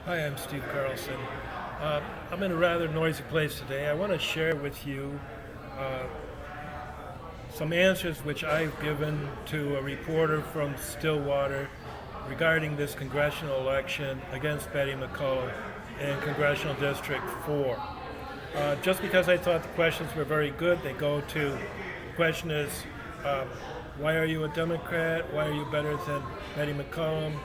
Hi, I'm Steve Carlson. I'm in a rather noisy place today. I want to share with you uh, some answers which I've given to a reporter from Stillwater regarding this congressional election against Betty McCollum in Congressional District 4. Just because I thought the questions were very good, they go to, the question is, uh, why are you a Democrat? Why are you better than Betty McCollum?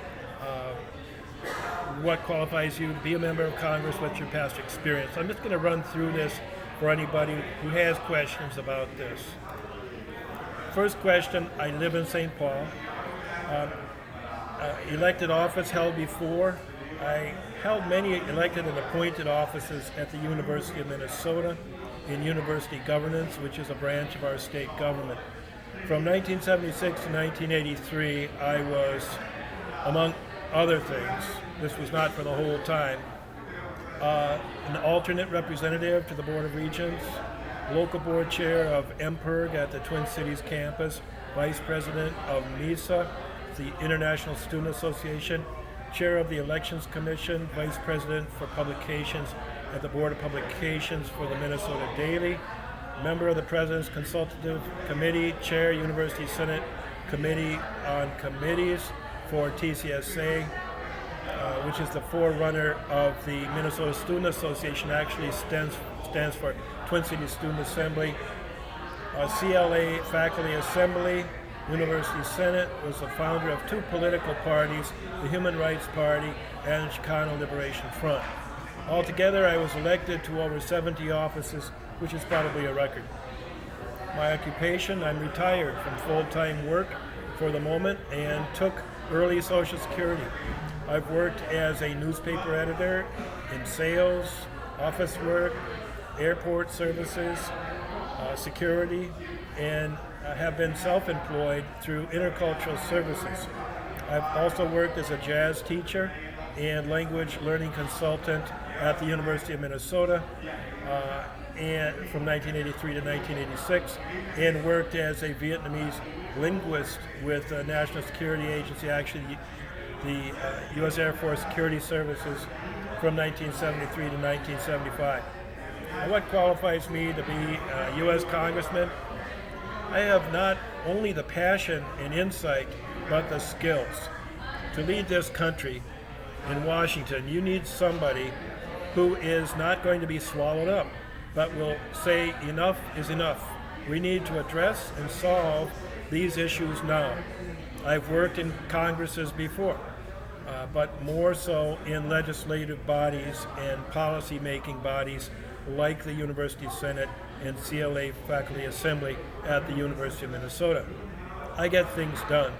What qualifies you to be a member of Congress? What's your past experience? I'm just going to run through this for anybody who has questions about this. First question, I live in St. Paul. Elected office held before. I held many elected and appointed offices at the University of Minnesota in university governance, which is a branch of our state government. From 1976 to 1983, I was, among other things, this was not for the whole time, an alternate representative to the Board of Regents, local board chair of MPIRG at the Twin Cities campus, vice president of MISA, the International Student Association, chair of the Elections Commission, vice president for publications at the Board of Publications for the Minnesota Daily, member of the President's Consultative Committee, chair, University Senate Committee on Committees for TCSA, which is the forerunner of the Minnesota Student Association, actually stands for Twin Cities Student Assembly. CLA Faculty Assembly, University Senate, was the founder of two political parties, the Human Rights Party and Chicano Liberation Front. Altogether, I was elected to over 70 offices, which is probably a record. My occupation, I'm retired from full-time work for the moment and took early Social Security. I've worked as a newspaper editor, in sales, office work, airport services, security, and have been self-employed through intercultural services. I've also worked as a jazz teacher and language learning consultant at the University of Minnesota and from 1983 to 1986, and worked as a Vietnamese linguist with the National Security Agency, actually the U.S. Air Force Security Services, from 1973 to 1975. Now, what qualifies me to be a U.S. Congressman? I have not only the passion and insight, but the skills. To lead this country in Washington, you need somebody who is not going to be swallowed up, but will say enough is enough. We need to address and solve these issues now. I've worked in Congresses before, but more so in legislative bodies and policy-making bodies like the University Senate and CLA Faculty Assembly at the University of Minnesota. I get things done.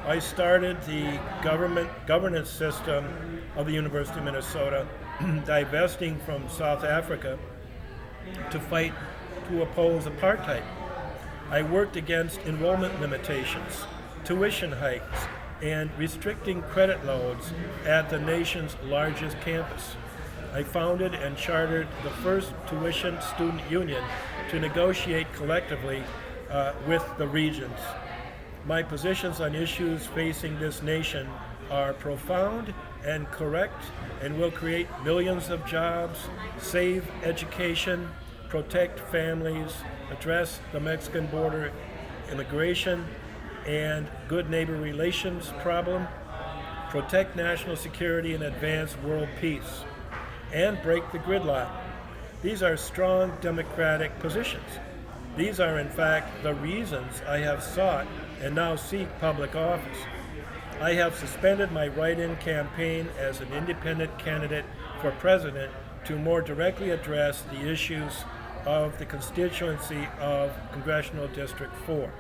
I started the governance system of the University of Minnesota, divesting from South Africa to oppose apartheid. I worked against enrollment limitations, tuition hikes, and restricting credit loads at the nation's largest campus. I founded and chartered the first tuition student union to negotiate collectively with the regents. My positions on issues facing this nation are profound and correct and will create millions of jobs, save education, protect families, address the Mexican border immigration and good neighbor relations problem, protect national security and advance world peace, and break the gridlock. These are strong democratic positions. These are, in fact, the reasons I have sought and now seek public office. I have suspended my write-in campaign as an independent candidate for president to more directly address the issues of the constituency of Congressional District 4.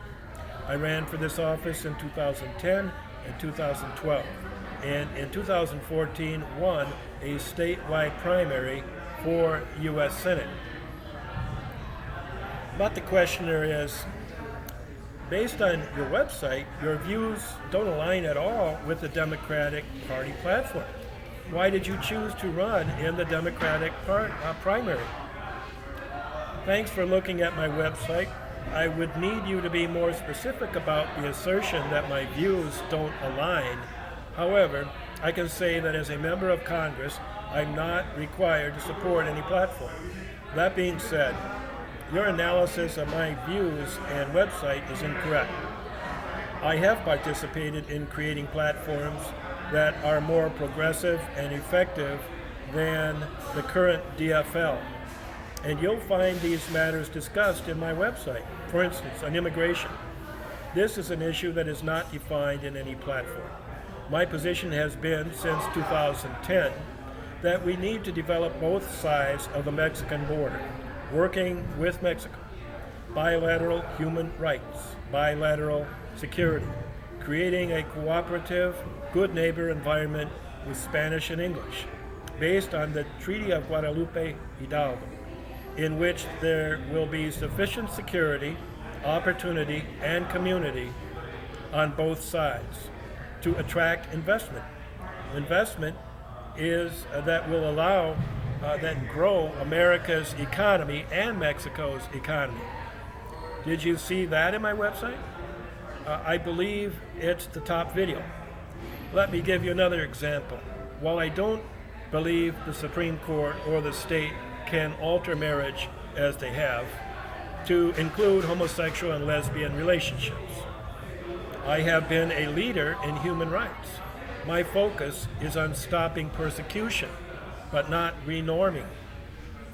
I ran for this office in 2010 and 2012, and in 2014 won a statewide primary for U.S. Senate. But the questioner is, based on your website, your views don't align at all with the Democratic Party platform. Why did you choose to run in the Democratic primary? Thanks for looking at my website. I would need you to be more specific about the assertion that my views don't align. However, I can say that as a member of Congress, I'm not required to support any platform. That being said, your analysis of my views and website is incorrect. I have participated in creating platforms that are more progressive and effective than the current DFL. And you'll find these matters discussed in my website. For instance, on immigration. This is an issue that is not defined in any platform. My position has been since 2010 that we need to develop both sides of the Mexican border, working with Mexico. Bilateral human rights, bilateral security, creating a cooperative, good neighbor environment with Spanish and English, based on the Treaty of Guadalupe Hidalgo, in which there will be sufficient security, opportunity, and community on both sides to attract investment. Investment is that will allow that grow America's economy and Mexico's economy. Did you see that in my website? I believe it's the top video. Let me give you another example. While I don't believe the Supreme Court or the state can alter marriage as they have to include homosexual and lesbian relationships, I have been a leader in human rights. My focus is on stopping persecution, but not renorming.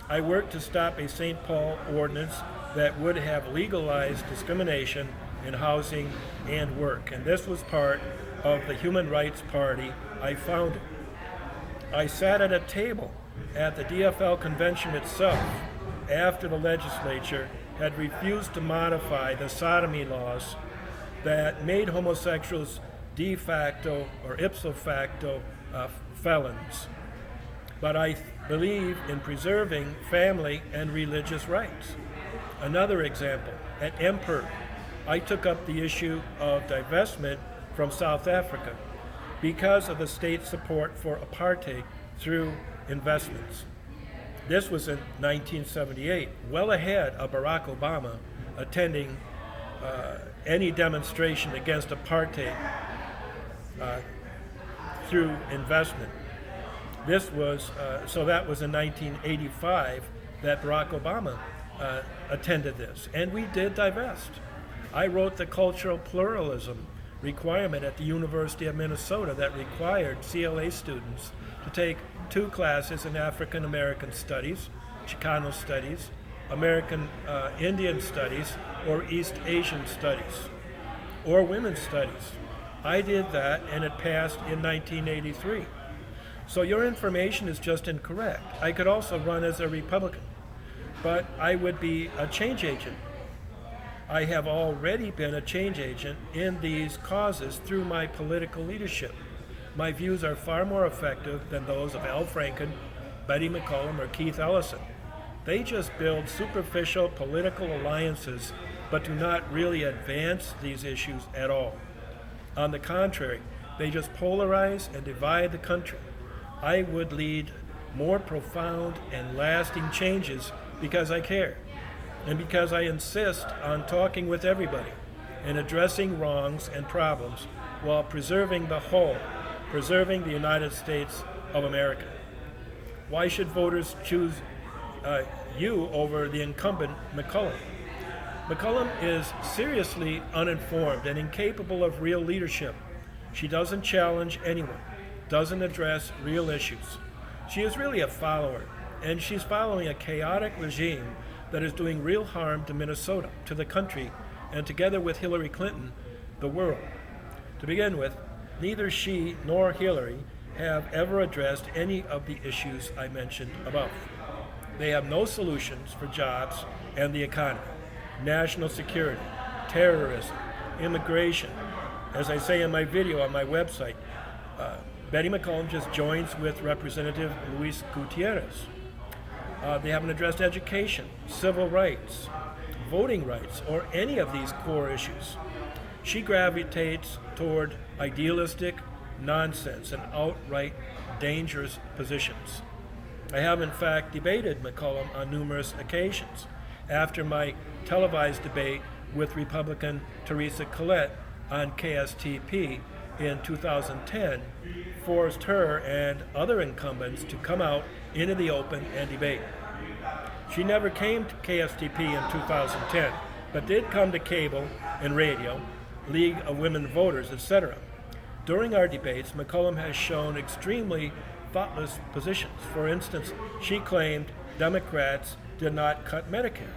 I work to stop a St. Paul ordinance that would have legalized discrimination in housing and work, and this was part of the Human Rights Party I founded. I sat at a table at the DFL convention itself after the legislature had refused to modify the sodomy laws that made homosexuals de facto or ipso facto felons. But I believe in preserving family and religious rights. Another example, at MPER, I took up the issue of divestment from South Africa because of the state's support for apartheid through investments. This was in 1978, well ahead of Barack Obama attending any demonstration against apartheid through investment. This was, so that was in 1985 that Barack Obama attended this, and we did divest. I wrote the cultural pluralism requirement at the University of Minnesota that required CLA students to take 2 classes in African American Studies, Chicano Studies, American Indian Studies, or East Asian Studies, or Women's Studies. I did that, and it passed in 1983. So your information is just incorrect. I could also run as a Republican, but I would be a change agent. I have already been a change agent in these causes through my political leadership. My views are far more effective than those of Al Franken, Betty McCollum, or Keith Ellison. They just build superficial political alliances, but do not really advance these issues at all. On the contrary, they just polarize and divide the country. I would lead more profound and lasting changes because I care, and because I insist on talking with everybody and addressing wrongs and problems while preserving the whole, preserving the United States of America. Why should voters choose you over the incumbent McCollum? McCollum is seriously uninformed and incapable of real leadership. She doesn't challenge anyone, doesn't address real issues. She is really a follower, and she's following a chaotic regime that is doing real harm to Minnesota, to the country, and together with Hillary Clinton, the world. To begin with, neither she nor Hillary have ever addressed any of the issues I mentioned above. They have no solutions for jobs and the economy, national security, terrorism, immigration. As I say in my video on my website, Betty McCollum just joins with Representative Luis Gutierrez. They haven't addressed education, civil rights, voting rights, or any of these core issues. She gravitates toward idealistic nonsense and outright dangerous positions. I have, in fact, debated McCollum on numerous occasions. After my televised debate with Republican Teresa Collette on KSTP in 2010 forced her and other incumbents to come out into the open and debate. She never came to KSTP in 2010, but did come to cable and radio, League of Women Voters, etc. During our debates, McCollum has shown extremely thoughtless positions. For instance, she claimed Democrats did not cut Medicare.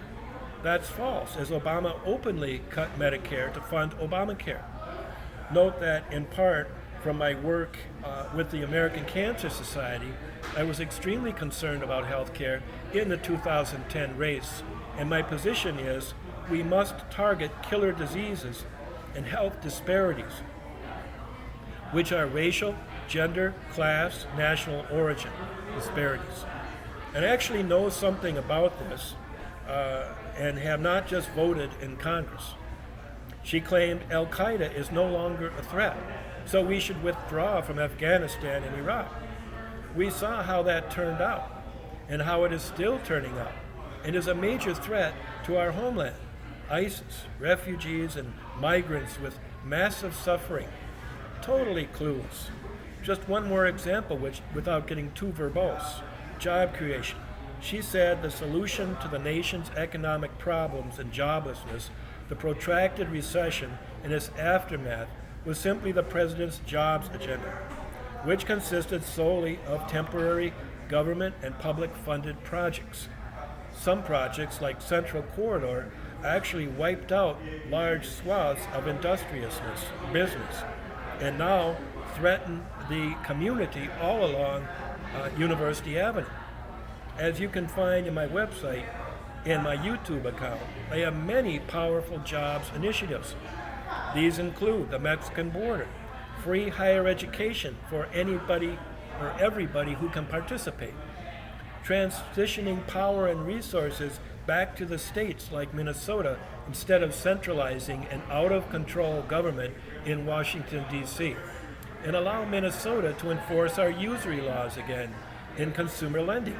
That's false, as Obama openly cut Medicare to fund Obamacare. Note that in part from my work with the American Cancer Society, I was extremely concerned about health care in the 2010 race, and my position is we must target killer diseases and health disparities, which are racial, gender, class, national origin disparities. And I actually know something about this and have not just voted in Congress. She claimed Al-Qaeda is no longer a threat, so we should withdraw from Afghanistan and Iraq. We saw how that turned out and how it is still turning out and is a major threat to our homeland. ISIS, refugees, and migrants with massive suffering. Totally clueless. Just one more example, which, without getting too verbose, job creation. She said the solution to the nation's economic problems and joblessness, the protracted recession and its aftermath, was simply the president's jobs agenda, which consisted solely of temporary government and public-funded projects. Some projects, like Central Corridor, actually wiped out large swaths of industriousness, business, and now threaten the community all along University Avenue. As you can find in my website and my YouTube account, I have many powerful jobs initiatives. These include the Mexican border, free higher education for anybody or everybody who can participate, transitioning power and resources back to the states like Minnesota instead of centralizing an out-of-control government in Washington, D.C., and allow Minnesota to enforce our usury laws again in consumer lending.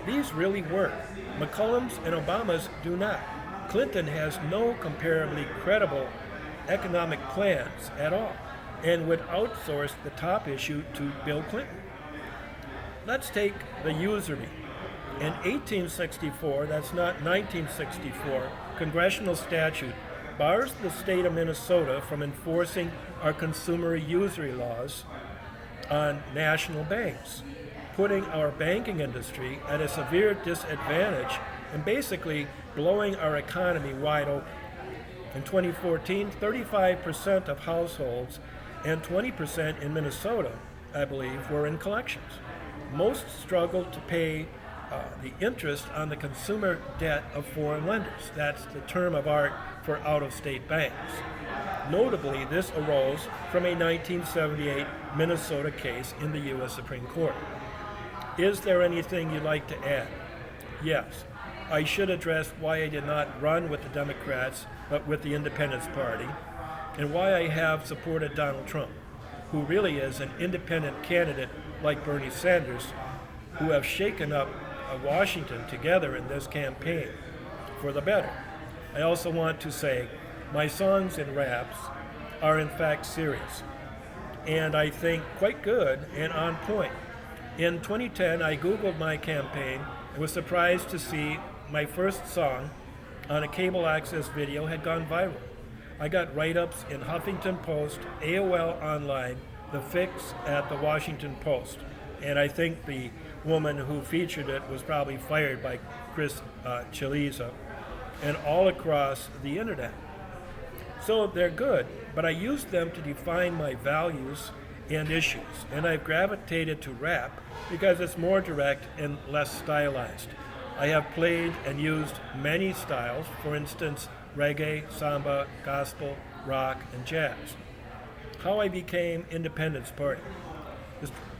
These really work. McCollum's and Obama's do not. Clinton has no comparably credible economic plans at all and would outsource the top issue to Bill Clinton. Let's take the usury. In 1864, that's not 1964, congressional statute bars the state of Minnesota from enforcing our consumer usury laws on national banks, putting our banking industry at a severe disadvantage and basically blowing our economy wide open. In 2014, 35% of households and 20% in Minnesota, I believe, were in collections. Most struggled to pay the interest on the consumer debt of foreign lenders. That's the term of art for out-of-state banks. Notably, this arose from a 1978 Minnesota case in the U.S. Supreme Court. Is there anything you'd like to add? Yes. I should address why I did not run with the Democrats, but with the Independence Party, and why I have supported Donald Trump, who really is an independent candidate like Bernie Sanders, who have shaken up Washington together in this campaign for the better. I also want to say my songs and raps are in fact serious, and I think quite good and on point. In 2010, I Googled my campaign and was surprised to see my first song on a cable access video had gone viral. I got write-ups in Huffington Post, AOL Online, The Fix at the Washington Post, and I think the woman who featured it was probably fired by Chris Chiliza, and all across the internet. So they're good, but I used them to define my values and issues, and I've gravitated to rap because it's more direct and less stylized. I have played and used many styles, for instance, reggae, samba, gospel, rock, and jazz. How I became Independence Party.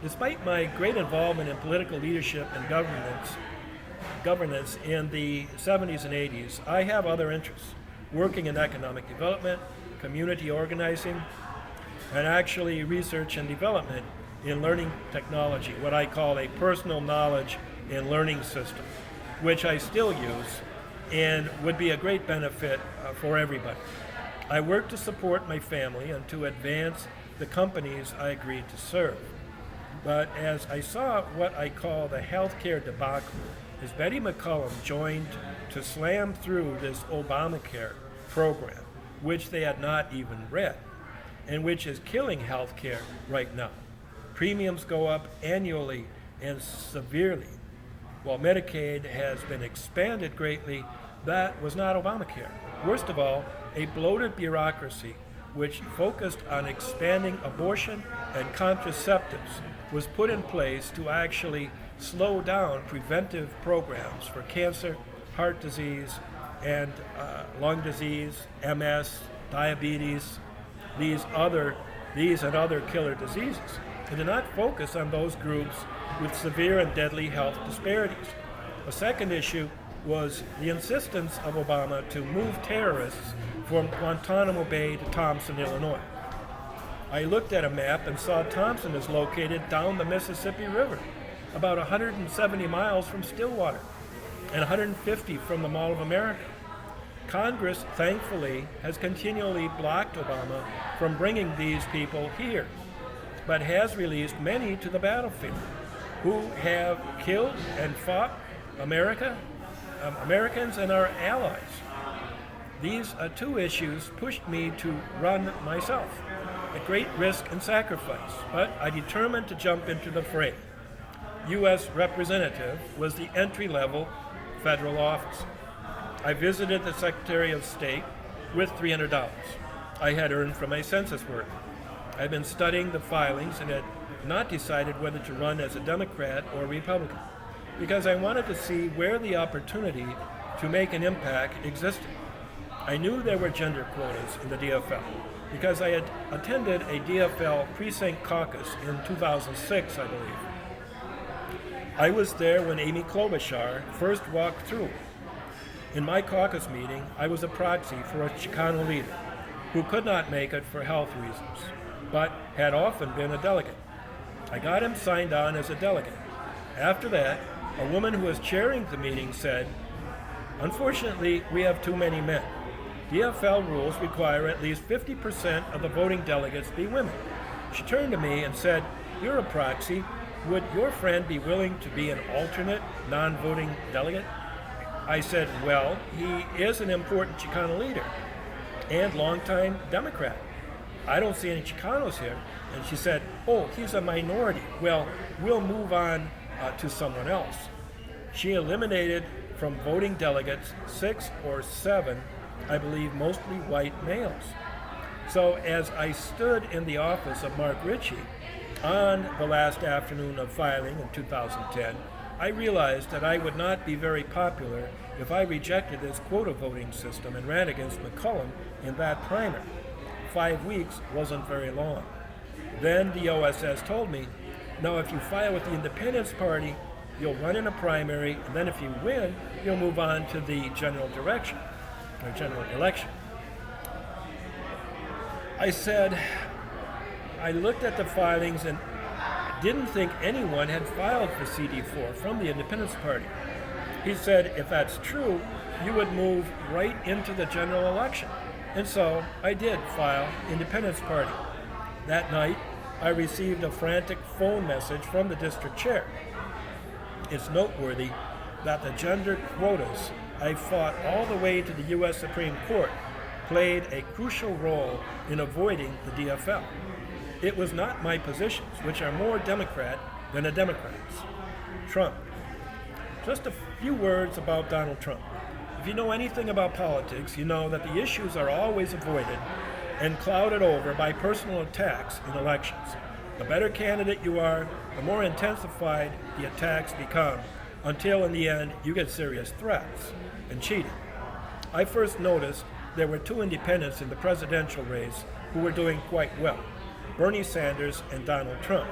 Despite my great involvement in political leadership and governance in the 70s and 80s, I have other interests, working in economic development, community organizing, and actually research and development in learning technology, what I call a personal knowledge and learning system, which I still use and would be a great benefit for everybody. I work to support my family and to advance the companies I agreed to serve. But as I saw what I call the healthcare debacle, as Betty McCollum joined to slam through this Obamacare program, which they had not even read, and which is killing healthcare right now. Premiums go up annually and severely. While Medicaid has been expanded greatly, that was not Obamacare. Worst of all, a bloated bureaucracy which focused on expanding abortion and contraceptives was put in place to actually slow down preventive programs for cancer, heart disease, and lung disease, MS, diabetes, these and other killer diseases, and did not focus on those groups with severe and deadly health disparities. A second issue was the insistence of Obama to move terrorists from Guantanamo Bay to Thompson, Illinois. I looked at a map and saw Thompson is located down the Mississippi River, about 170 miles from Stillwater and 150 from the Mall of America. Congress, thankfully, has continually blocked Obama from bringing these people here, but has released many to the battlefield who have killed and fought Americans and our allies. These two issues pushed me to run myself, at great risk and sacrifice, but I determined to jump into the fray. U.S. Representative was the entry-level federal office. I visited the Secretary of State with $300 I had earned from my census work. I'd been studying the filings and had not decided whether to run as a Democrat or Republican, because I wanted to see where the opportunity to make an impact existed. I knew there were gender quotas in the DFL, because I had attended a DFL precinct caucus in 2006, I believe. I was there when Amy Klobuchar first walked through. In my caucus meeting, I was a proxy for a Chicano leader who could not make it for health reasons, but had often been a delegate. I got him signed on as a delegate. After that, a woman who was chairing the meeting said, "Unfortunately, we have too many men. DFL rules require at least 50% of the voting delegates be women." She turned to me and said, "You're a proxy. Would your friend be willing to be an alternate, non-voting delegate?" I said, "Well, he is an important Chicano leader and longtime Democrat. I don't see any Chicanos here." And she said, "Oh, he's a minority. Well, we'll move on to someone else." She eliminated from voting delegates 6 or 7, I believe mostly white males. So as I stood in the office of Mark Ritchie on the last afternoon of filing in 2010, I realized that I would not be very popular if I rejected this quota voting system and ran against McCollum in that primary. 5 weeks wasn't very long. Then the OSS told me, "Now if you file with the Independence Party, you'll run in a primary, and then if you win, you'll move on to the general election." I said, I looked at the filings and didn't think anyone had filed for CD4 from the Independence Party. He said, "If that's true, you would move right into the general election." And so I did file Independence Party. That night, I received a frantic phone message from the district chair. It's noteworthy that the gender quotas I fought all the way to the U.S. Supreme Court played a crucial role in avoiding the DFL. It was not my positions, which are more Democrat than the Democrats. Trump. Just a few words about Donald Trump. If you know anything about politics, you know that the issues are always avoided and clouded over by personal attacks in elections. The better candidate you are, the more intensified the attacks become, until in the end you get serious threats and cheating. I first noticed there were 2 independents in the presidential race who were doing quite well, Bernie Sanders and Donald Trump.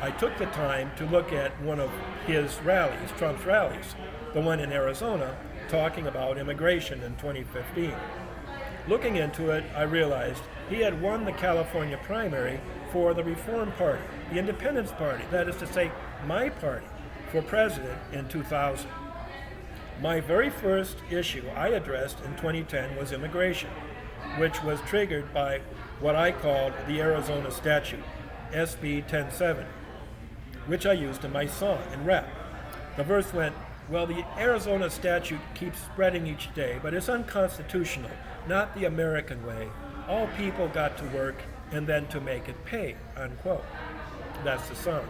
I took the time to look at one of his rallies, Trump's rallies, the one in Arizona, talking about immigration in 2015. Looking into it, I realized he had won the California primary for the Reform Party, the Independence Party, that is to say, my party, for president in 2000. My very first issue I addressed in 2010 was immigration, which was triggered by what I called the Arizona statute, SB 1070, which I used in my song and rap. The verse went, well, the Arizona statute keeps spreading each day, but it's unconstitutional, not the American way. All people got to work and then to make it pay, unquote. That's the song.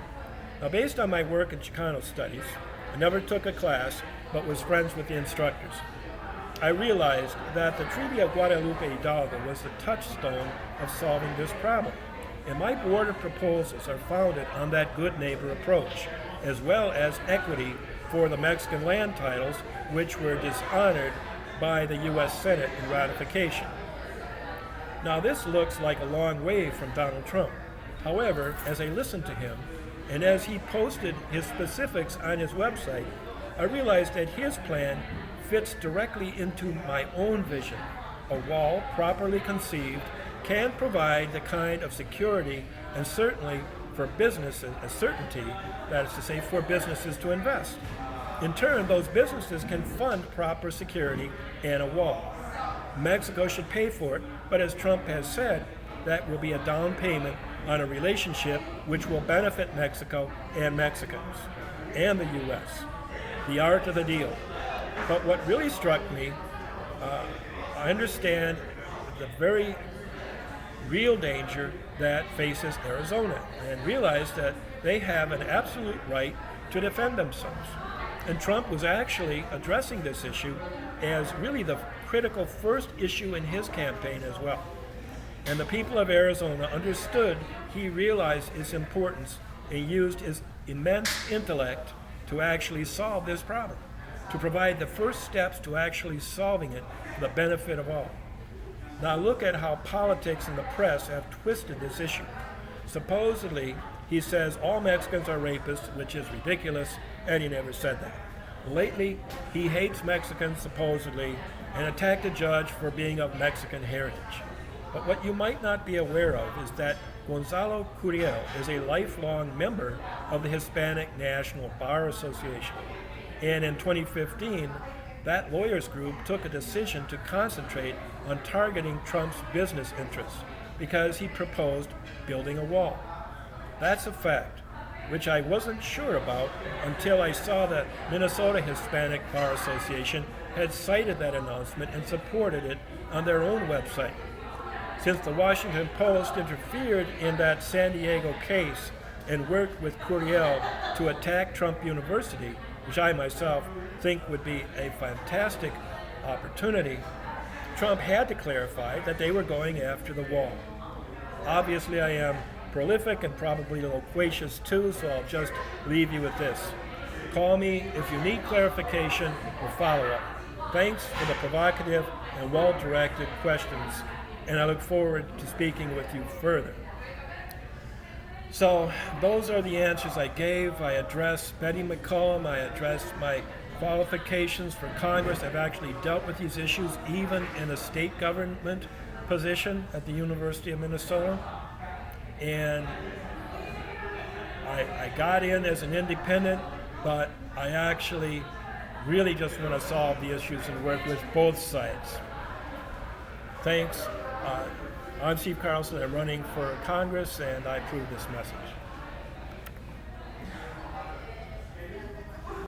Now, based on my work in Chicano studies, I never took a class, but was friends with the instructors. I realized that the Treaty of Guadalupe Hidalgo was the touchstone of solving this problem. And my board of proposals are founded on that good neighbor approach, as well as equity for the Mexican land titles, which were dishonored by the U.S. Senate in ratification. Now, this looks like a long way from Donald Trump. However, as I listened to him, and as he posted his specifics on his website, I realized that his plan fits directly into my own vision. A wall, properly conceived, can provide the kind of security and certainly for businesses, a certainty, that is to say, for businesses to invest. In turn, those businesses can fund proper security and a wall. Mexico should pay for it, but as Trump has said, that will be a down payment on a relationship which will benefit Mexico and Mexicans and the U.S. The art of the deal. But what really struck me, I understand the very real danger that faces Arizona and realize that they have an absolute right to defend themselves. And Trump was actually addressing this issue as really the critical first issue in his campaign as well. And the people of Arizona understood he realized its importance and used his immense intellect to actually solve this problem, to provide the first steps to actually solving it for the benefit of all. Now look at how politics and the press have twisted this issue. Supposedly, he says all Mexicans are rapists, which is ridiculous, and he never said that. Lately, he hates Mexicans, supposedly, and attacked a judge for being of Mexican heritage. But what you might not be aware of is that Gonzalo Curiel is a lifelong member of the Hispanic National Bar Association. And in 2015, that lawyers group took a decision to concentrate on targeting Trump's business interests because he proposed building a wall. That's a fact, which I wasn't sure about until I saw that Minnesota Hispanic Bar Association had cited that announcement and supported it on their own website. Since the Washington Post interfered in that San Diego case and worked with Curiel to attack Trump University, which I myself think would be a fantastic opportunity, Trump had to clarify that they were going after the wall. Obviously, I am prolific and probably loquacious too, so I'll just leave you with this. Call me if you need clarification or follow-up. Thanks for the provocative and well-directed questions, and I look forward to speaking with you further. So those are the answers I gave. I addressed Betty McCollum. I addressed my qualifications for Congress. I've actually dealt with these issues even in a state government position at the University of Minnesota. And I got in as an independent, but I actually really just want to solve the issues and work with both sides. Thanks. I'm Steve Carlson. I'm running for Congress, and I approve this message.